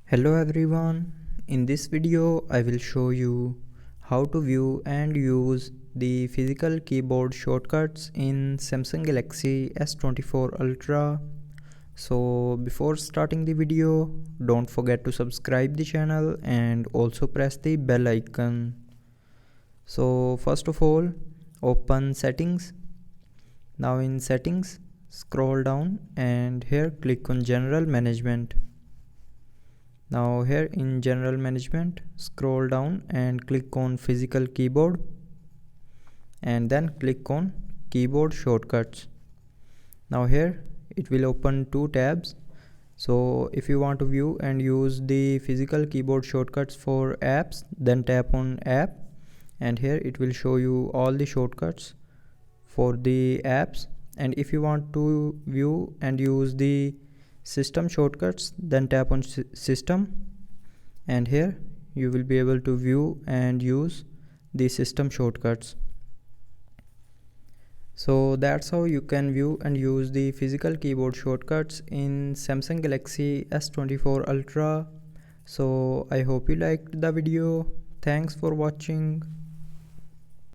Hello everyone, in this video I will show you how to view and use the physical keyboard shortcuts in Samsung Galaxy S24 Ultra. So before starting the video, don't forget to subscribe the channel and also press the bell icon. So first of all, open settings. Now in settings, scroll down and here click on general management. Now here in general management, scroll down and click on physical keyboard and then click on keyboard shortcuts. Now here it will open two tabs. So if you want to view and use the physical keyboard shortcuts for apps, then tap on app and here it will show you all the shortcuts for the apps. And if you want to view and use the system shortcuts, then tap on system and here you will be able to view and use the system shortcuts. So that's how you can view and use the physical keyboard shortcuts in Samsung Galaxy S24 Ultra. So I hope you liked the video. Thanks for watching.